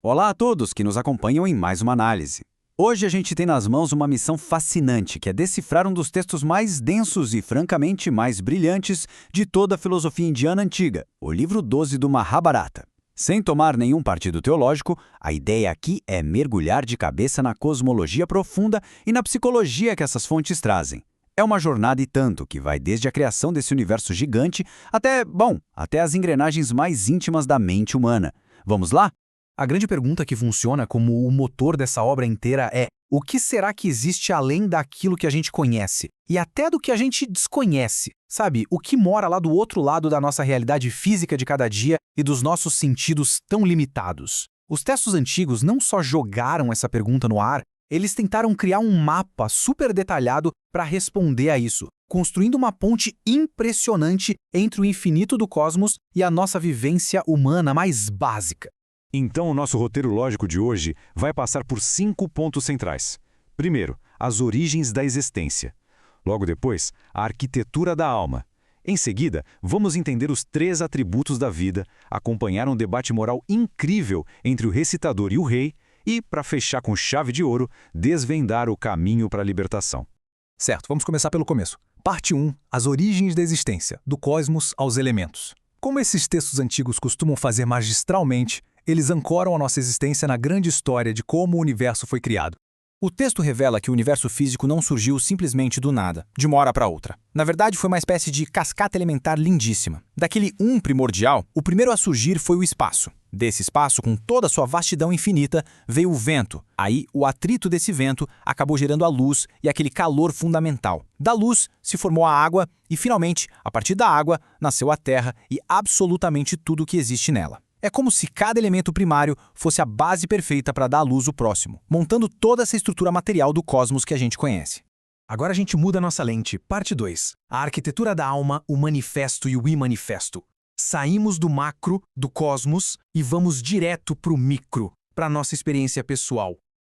Olá a todos que nos acompanham em mais uma análise. Hoje a gente tem nas mãos uma missão fascinante, que é decifrar um dos textos mais densos e, francamente, mais brilhantes de toda a filosofia indiana antiga, o livro 12 do Mahabharata. Sem tomar nenhum partido teológico, a ideia aqui é mergulhar de cabeça na cosmologia profunda e na psicologia que essas fontes trazem. É uma jornada e tanto que vai desde a criação desse universo gigante até as engrenagens mais íntimas da mente humana. Vamos lá? A grande pergunta que funciona como o motor dessa obra inteira é: o que será que existe além daquilo que a gente conhece? E até do que a gente desconhece? Sabe, o que mora lá do outro lado da nossa realidade física de cada dia e dos nossos sentidos tão limitados? Os textos antigos não só jogaram essa pergunta no ar, eles tentaram criar um mapa super detalhado para responder a isso, construindo uma ponte impressionante entre o infinito do cosmos e a nossa vivência humana mais básica. Então, o nosso roteiro lógico de hoje vai passar por 5 pontos centrais. Primeiro, as origens da existência. Logo depois, a arquitetura da alma. Em seguida, vamos entender os 3 atributos da vida, acompanhar um debate moral incrível entre o recitador e o rei e, para fechar com chave de ouro, desvendar o caminho para a libertação. Certo, vamos começar pelo começo. Parte 1. As origens da existência, do cosmos aos elementos. Como esses textos antigos costumam fazer magistralmente, eles ancoram a nossa existência na grande história de como o universo foi criado. O texto revela que o universo físico não surgiu simplesmente do nada, de uma hora para outra. Na verdade, foi uma espécie de cascata elementar lindíssima. Daquele primordial, o primeiro a surgir foi o espaço. Desse espaço, com toda a sua vastidão infinita, veio o vento. Aí, o atrito desse vento acabou gerando a luz e aquele calor fundamental. Da luz, se formou a água e, finalmente, a partir da água, nasceu a terra e absolutamente tudo o que existe nela. É como se cada elemento primário fosse a base perfeita para dar à luz o próximo, montando toda essa estrutura material do cosmos que a gente conhece. Agora a gente muda nossa lente. Parte 2. A arquitetura da alma, o manifesto e o imanifesto. Saímos do macro, do cosmos, e vamos direto para o micro, para a nossa experiência pessoal.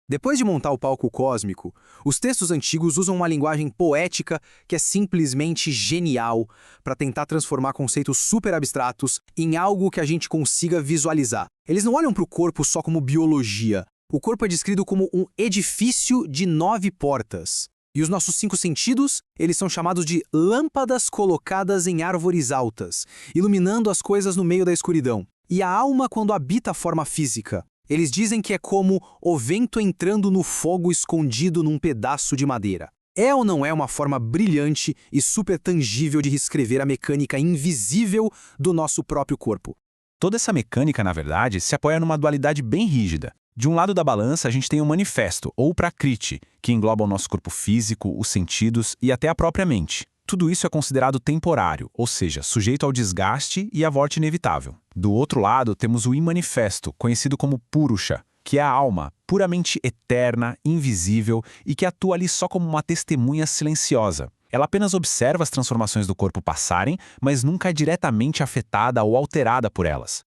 Depois de montar o palco cósmico, os textos antigos usam uma linguagem poética que é simplesmente genial para tentar transformar conceitos super abstratos em algo que a gente consiga visualizar. Eles não olham para o corpo só como biologia. O corpo é descrito como um edifício de 9 portas. E os nossos 5 sentidos, eles são chamados de lâmpadas colocadas em árvores altas, iluminando as coisas no meio da escuridão. E a alma quando habita a forma física. Eles dizem que é como o vento entrando no fogo escondido num pedaço de madeira. É ou não é uma forma brilhante e super tangível de reescrever a mecânica invisível do nosso próprio corpo? Toda essa mecânica, na verdade, se apoia numa dualidade bem rígida. De um lado da balança, a gente tem o manifesto, ou prakriti, que engloba o nosso corpo físico, os sentidos e até a própria mente. Tudo isso é considerado temporário, ou seja, sujeito ao desgaste e à morte inevitável. Do outro lado, temos o imanifesto, conhecido como Purusha, que é a alma, puramente eterna, invisível e que atua ali só como uma testemunha silenciosa. Ela apenas observa as transformações do corpo passarem, mas nunca é diretamente afetada ou alterada por elas.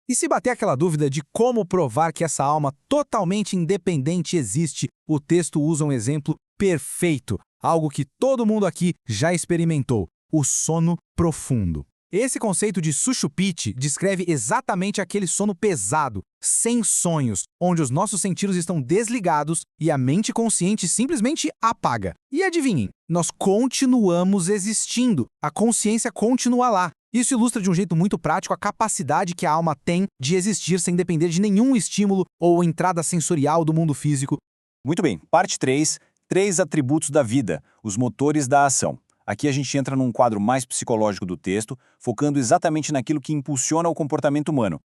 E se bater aquela dúvida de como provar que essa alma totalmente independente existe, o texto usa um exemplo perfeito, algo que todo mundo aqui já experimentou: o sono profundo. Esse conceito de Sushupti descreve exatamente aquele sono pesado, sem sonhos, onde os nossos sentidos estão desligados e a mente consciente simplesmente apaga. E adivinhem, nós continuamos existindo, a consciência continua lá. Isso ilustra de um jeito muito prático a capacidade que a alma tem de existir sem depender de nenhum estímulo ou entrada sensorial do mundo físico. Muito bem, parte 3, 3 atributos da vida, os motores da ação. Aqui a gente entra num quadro mais psicológico do texto, focando exatamente naquilo que impulsiona o comportamento humano.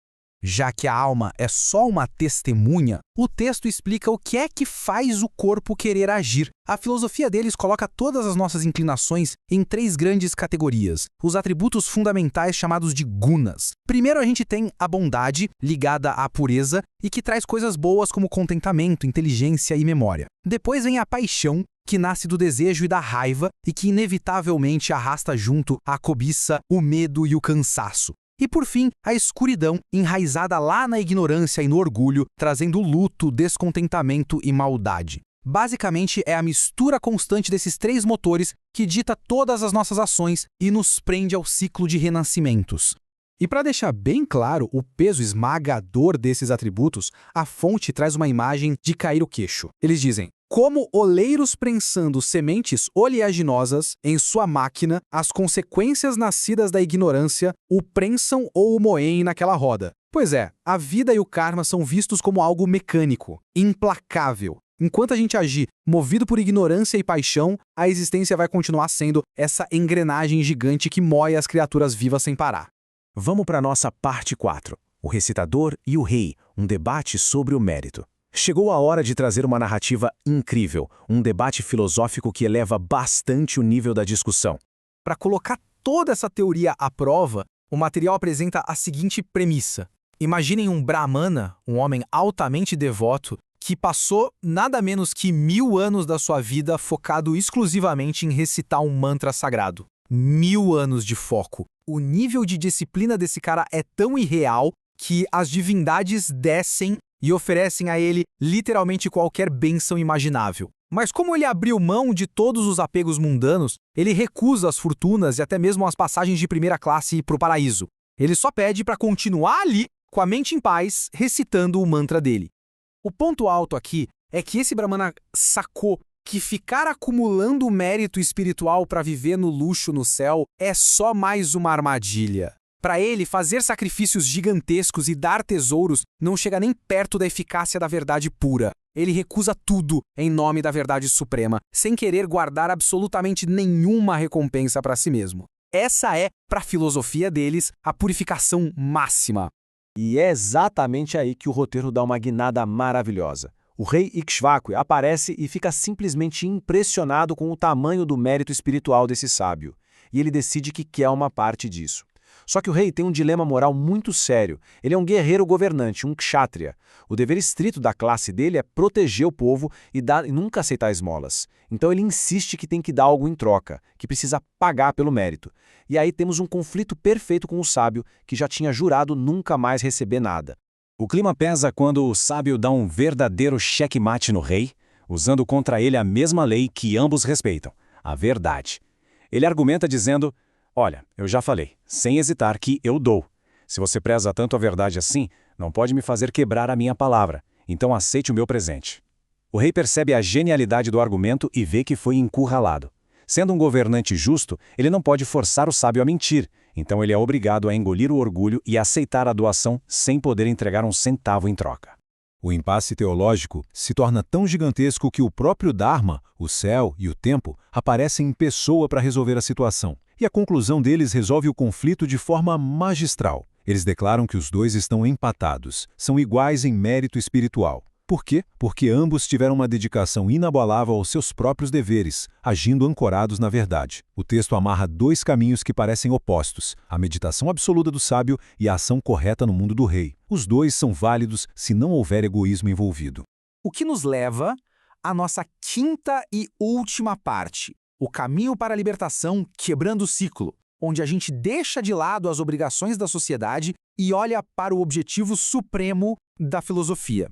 Já que a alma é só uma testemunha, o texto explica o que é que faz o corpo querer agir. A filosofia deles coloca todas as nossas inclinações em 3 grandes categorias, os atributos fundamentais chamados de gunas. Primeiro a gente tem a bondade, ligada à pureza, e que traz coisas boas como contentamento, inteligência e memória. Depois vem a paixão, que nasce do desejo e da raiva e que inevitavelmente arrasta junto a cobiça, o medo e o cansaço. E por fim, a escuridão, enraizada lá na ignorância e no orgulho, trazendo luto, descontentamento e maldade. Basicamente, é a mistura constante desses 3 motores que dita todas as nossas ações e nos prende ao ciclo de renascimentos. E para deixar bem claro o peso esmagador desses atributos, a fonte traz uma imagem de cair o queixo. Eles dizem: como oleiros prensando sementes oleaginosas em sua máquina, as consequências nascidas da ignorância o prensam ou o moem naquela roda. Pois é, a vida e o karma são vistos como algo mecânico, implacável. Enquanto a gente agir movido por ignorância e paixão, a existência vai continuar sendo essa engrenagem gigante que moe as criaturas vivas sem parar. Vamos para a nossa parte 4, o recitador e o rei, um debate sobre o mérito. Chegou a hora de trazer uma narrativa incrível, um debate filosófico que eleva bastante o nível da discussão. Para colocar toda essa teoria à prova, o material apresenta a seguinte premissa. Imaginem um Brahmana, um homem altamente devoto, que passou nada menos que 1000 anos da sua vida focado exclusivamente em recitar um mantra sagrado. 1000 anos de foco. O nível de disciplina desse cara é tão irreal que as divindades descem e oferecem a ele literalmente qualquer bênção imaginável. Mas como ele abriu mão de todos os apegos mundanos, ele recusa as fortunas e até mesmo as passagens de primeira classe para o paraíso. Ele só pede para continuar ali, com a mente em paz, recitando o mantra dele. O ponto alto aqui é que esse Brahmana sacou que ficar acumulando mérito espiritual para viver no luxo no céu é só mais uma armadilha. Para ele, fazer sacrifícios gigantescos e dar tesouros não chega nem perto da eficácia da verdade pura. Ele recusa tudo em nome da verdade suprema, sem querer guardar absolutamente nenhuma recompensa para si mesmo. Essa é, para a filosofia deles, a purificação máxima. E é exatamente aí que o roteiro dá uma guinada maravilhosa. O rei Ikshvaku aparece e fica simplesmente impressionado com o tamanho do mérito espiritual desse sábio, e ele decide que quer uma parte disso. Só que o rei tem um dilema moral muito sério. Ele é um guerreiro governante, um kshatriya. O dever estrito da classe dele é proteger o povo e nunca aceitar esmolas. Então ele insiste que tem que dar algo em troca, que precisa pagar pelo mérito. E aí temos um conflito perfeito com o sábio, que já tinha jurado nunca mais receber nada. O clima pesa quando o sábio dá um verdadeiro checkmate no rei, usando contra ele a mesma lei que ambos respeitam, a verdade. Ele argumenta dizendo: olha, eu já falei, sem hesitar, que eu dou. Se você preza tanto a verdade assim, não pode me fazer quebrar a minha palavra, então aceite o meu presente. O rei percebe a genialidade do argumento e vê que foi encurralado. Sendo um governante justo, ele não pode forçar o sábio a mentir, então ele é obrigado a engolir o orgulho e aceitar a doação sem poder entregar um centavo em troca. O impasse teológico se torna tão gigantesco que o próprio Dharma, o céu e o tempo, aparecem em pessoa para resolver a situação. E a conclusão deles resolve o conflito de forma magistral. Eles declaram que os dois estão empatados, são iguais em mérito espiritual. Por quê? Porque ambos tiveram uma dedicação inabalável aos seus próprios deveres, agindo ancorados na verdade. O texto amarra dois caminhos que parecem opostos, a meditação absoluta do sábio e a ação correta no mundo do rei. Os dois são válidos se não houver egoísmo envolvido. O que nos leva à nossa quinta e última parte, o caminho para a libertação quebrando o ciclo, onde a gente deixa de lado as obrigações da sociedade e olha para o objetivo supremo da filosofia.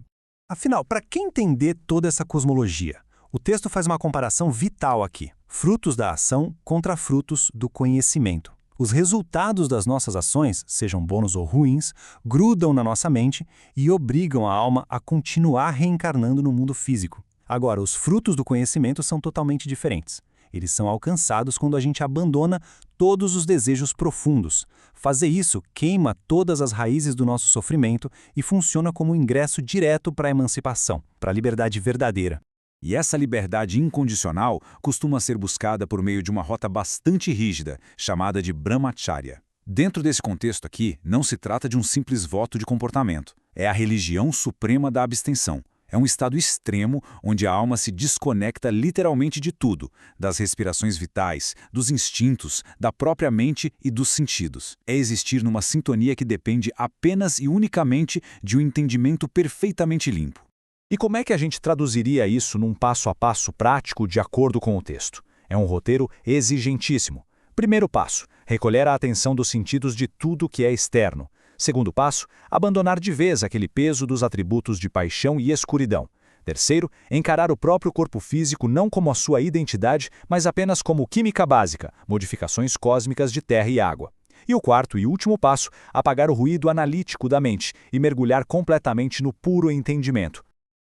Afinal, para quem entender toda essa cosmologia? O texto faz uma comparação vital aqui. Frutos da ação contra frutos do conhecimento. Os resultados das nossas ações, sejam bons ou ruins, grudam na nossa mente e obrigam a alma a continuar reencarnando no mundo físico. Agora, os frutos do conhecimento são totalmente diferentes. Eles são alcançados quando a gente abandona todos os desejos profundos. Fazer isso queima todas as raízes do nosso sofrimento e funciona como um ingresso direto para a emancipação, para a liberdade verdadeira. E essa liberdade incondicional costuma ser buscada por meio de uma rota bastante rígida, chamada de Brahmacharya. Dentro desse contexto aqui, não se trata de um simples voto de comportamento. É a religião suprema da abstenção. É um estado extremo onde a alma se desconecta literalmente de tudo, das respirações vitais, dos instintos, da própria mente e dos sentidos. É existir numa sintonia que depende apenas e unicamente de um entendimento perfeitamente limpo. E como é que a gente traduziria isso num passo a passo prático de acordo com o texto? É um roteiro exigentíssimo. Primeiro passo, recolher a atenção dos sentidos de tudo que é externo. Segundo passo, abandonar de vez aquele peso dos atributos de paixão e escuridão. Terceiro, encarar o próprio corpo físico não como a sua identidade, mas apenas como química básica, modificações cósmicas de terra e água. E o quarto e último passo, apagar o ruído analítico da mente e mergulhar completamente no puro entendimento.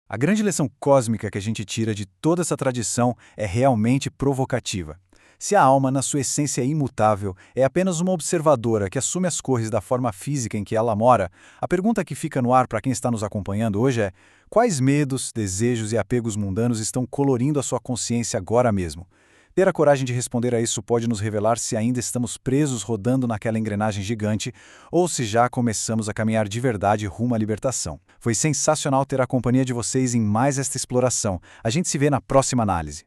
A grande lição cósmica que a gente tira de toda essa tradição é realmente provocativa. Se a alma, na sua essência imutável, é apenas uma observadora que assume as cores da forma física em que ela mora, a pergunta que fica no ar para quem está nos acompanhando hoje é: quais medos, desejos e apegos mundanos estão colorindo a sua consciência agora mesmo? Ter a coragem de responder a isso pode nos revelar se ainda estamos presos rodando naquela engrenagem gigante ou se já começamos a caminhar de verdade rumo à libertação. Foi sensacional ter a companhia de vocês em mais esta exploração. A gente se vê na próxima análise.